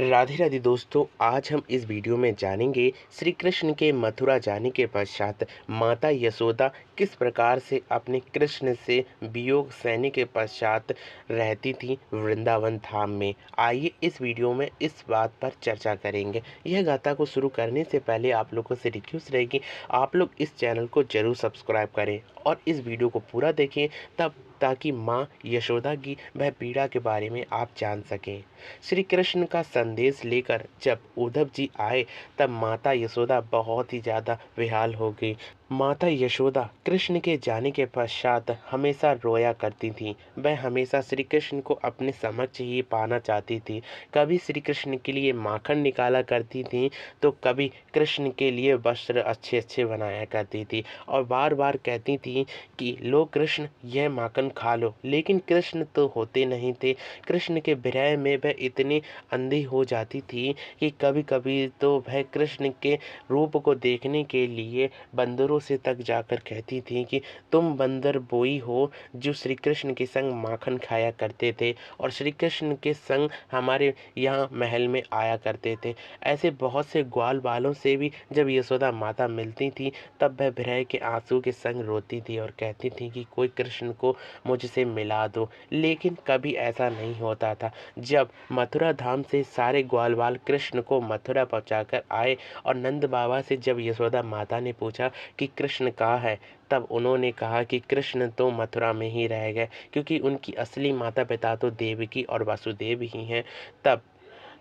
राधे राधे दोस्तों, आज हम इस वीडियो में जानेंगे श्री कृष्ण के मथुरा जाने के पश्चात माता यशोदा किस प्रकार से अपने कृष्ण से वियोग सहने के पश्चात रहती थी वृंदावन धाम में। आइए इस वीडियो में इस बात पर चर्चा करेंगे। यह गाथा को शुरू करने से पहले आप लोगों से रिक्वेस्ट रहेगी, आप लोग इस चैनल को जरूर सब्सक्राइब करें और इस वीडियो को पूरा देखें ताकि माँ यशोदा की वह पीड़ा के बारे में आप जान सकें। श्री कृष्ण का संदेश लेकर जब उद्धव जी आए तब माता यशोदा बहुत ही ज़्यादा बेहाल हो गई। माता यशोदा कृष्ण के जाने के पश्चात हमेशा रोया करती थी। वह हमेशा श्री कृष्ण को अपने समक्ष ही पाना चाहती थी। कभी श्री कृष्ण के लिए माखन निकाला करती थी तो कभी कृष्ण के लिए वस्त्र अच्छे अच्छे बनाया करती थी और बार बार कहती थी कि लो कृष्ण, यह माखन खा लो। लेकिन कृष्ण तो होते नहीं थे। कृष्ण के विरह में वह इतनी अंधी हो जाती थी कि कभी कभी तो वह कृष्ण के रूप को देखने के लिए बंदरों से तक जाकर कहती थी कि तुम बंदर बोई हो जो श्री कृष्ण के संग माखन खाया करते थे और श्री कृष्ण के संग हमारे यहाँ महल में आया करते थे। ऐसे बहुत से ग्वाल बालों से भी जब यशोदा माता मिलती थी तब वह विरह के आंसू के संग रोती थी और कहती थी कि कोई कृष्ण को मुझसे मिला दो। लेकिन कभी ऐसा नहीं होता था। जब मथुरा धाम से सारे ग्वाल बाल कृष्ण को मथुरा पहुंचाकर आए और नंद बाबा से जब यशोदा माता ने पूछा कि कृष्ण कहाँ है, तब उन्होंने कहा कि कृष्ण तो मथुरा में ही रह गए, क्योंकि उनकी असली माता पिता तो देवकी और वासुदेव ही हैं। तब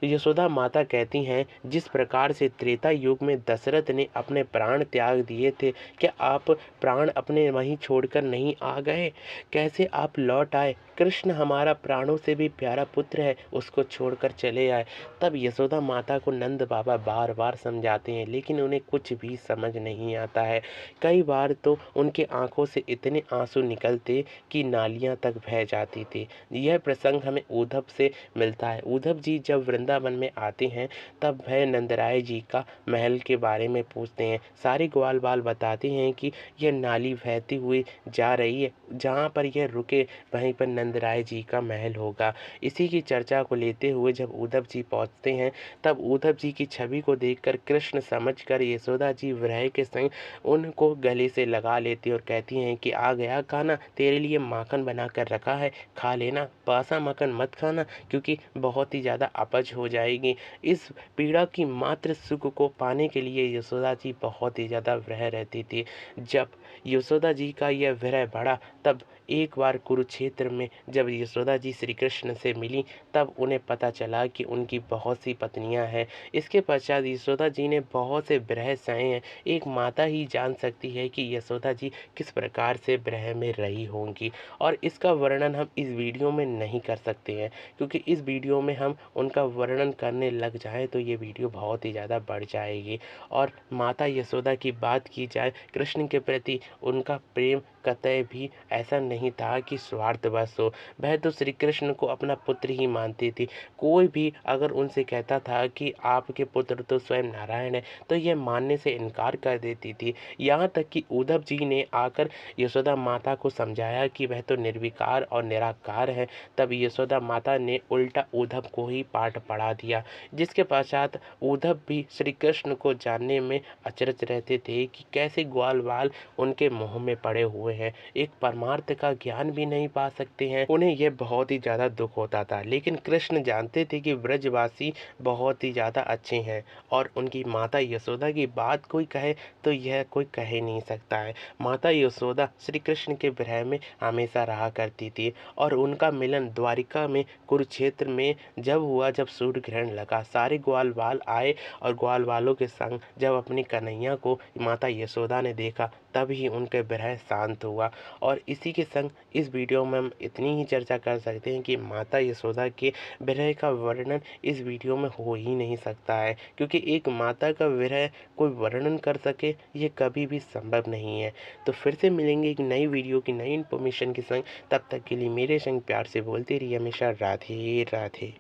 यशोदा माता कहती हैं, जिस प्रकार से त्रेता युग में दशरथ ने अपने प्राण त्याग दिए थे, क्या आप प्राण अपने वहीं छोड़कर नहीं आ गए? कैसे आप लौट आए? कृष्ण हमारा प्राणों से भी प्यारा पुत्र है, उसको छोड़कर चले आए। तब यशोदा माता को नंद बाबा बार बार समझाते हैं, लेकिन उन्हें कुछ भी समझ नहीं आता है। कई बार तो उनके आंखों से इतने आंसू निकलते कि नालियां तक बह जाती थी। यह प्रसंग हमें उद्धव से मिलता है। उद्धव जी जब वृंदावन में आते हैं तब वह नंदराय जी का महल के बारे में पूछते हैं। सारे ग्वाल बाल बताते हैं कि यह नाली बहती हुई जा रही है, जहाँ पर यह रुके वहीं पर नंदराय जी का महल होगा। इसी की चर्चा को लेते हुए जब उद्धव जी पहुँचते हैं तब उद्धव जी की छवि को देखकर कृष्ण समझकर यशोदा जी विरह के संग उनको गले से लगा लेती और कहती हैं कि आ गया खाना, तेरे लिए माखन बना कर रखा है, खा लेना। बासा माखन मत खाना क्योंकि बहुत ही ज़्यादा अपच हो जाएगी। इस पीड़ा की मात्र सुख को पाने के लिए यशोदा जी बहुत ही ज़्यादा विरह रहती थी। जब यशोदा जी का यह विरह बढ़ा तब एक बार कुरुक्षेत्र में जब यशोदा जी श्री कृष्ण से मिली तब उन्हें पता चला कि उनकी बहुत सी पत्नियां हैं। इसके पश्चात यशोदा जी ने बहुत से विरह सहे हैं। एक माता ही जान सकती है कि यशोदा जी किस प्रकार से विरह में रही होंगी और इसका वर्णन हम इस वीडियो में नहीं कर सकते हैं, क्योंकि इस वीडियो में हम उनका वर्णन करने लग जाए तो ये वीडियो बहुत ही ज़्यादा बढ़ जाएगी। और माता यशोदा की बात की जाए, कृष्ण के प्रति उनका प्रेम कतई भी ऐसा नहीं था कि स्वार्थवश हो। वह तो श्री कृष्ण को अपना पुत्र ही मानती थी। कोई भी अगर उनसे कहता था कि आपके पुत्र तो स्वयं नारायण है तो यह मानने से इनकार कर देती थी। यहाँ तक कि उद्धव जी ने आकर यशोदा माता को समझाया कि वह तो निर्विकार और निराकार है। तब यशोदा माता ने उल्टा उद्धव को ही पाठ पढ़ा दिया, जिसके पश्चात उद्धव भी श्री कृष्ण को जानने में अचरज रहते थे कि कैसे ग्वाल बाल उनके मुंह में पड़े हुए हैं, एक परमार्थ का ज्ञान भी नहीं पा सकते हैं। उन्हें यह बहुत ही ज़्यादा दुख होता था। लेकिन कृष्ण जानते थे कि ब्रजवासी बहुत ही ज़्यादा अच्छे हैं और उनकी माता यशोदा की बात कोई कहे तो यह कोई कह ही नहीं सकता है। माता यशोदा श्री कृष्ण के विरह में हमेशा रहा करती थी और उनका मिलन द्वारिका में कुरुक्षेत्र में जब हुआ, जब सूर्य ग्रहण लगा, सारे ग्वाल बाल आए और ग्वाल बालों के संग जब अपनी कन्हैया को माता यशोदा ने देखा तब ही उनके विरह शांत हुआ। और इसी के संग इस वीडियो में हम इतनी ही चर्चा कर सकते हैं कि माता यशोदा के विरह का वर्णन इस वीडियो में हो ही नहीं सकता है, क्योंकि एक माता का विरह कोई वर्णन कर सके ये कभी भी संभव नहीं है। तो फिर से मिलेंगे एक नई वीडियो की नई इन्फॉर्मेशन के संग। तब तक के लिए मेरे संग प्यार से बोलते रहिए हमेशा राधे राधे।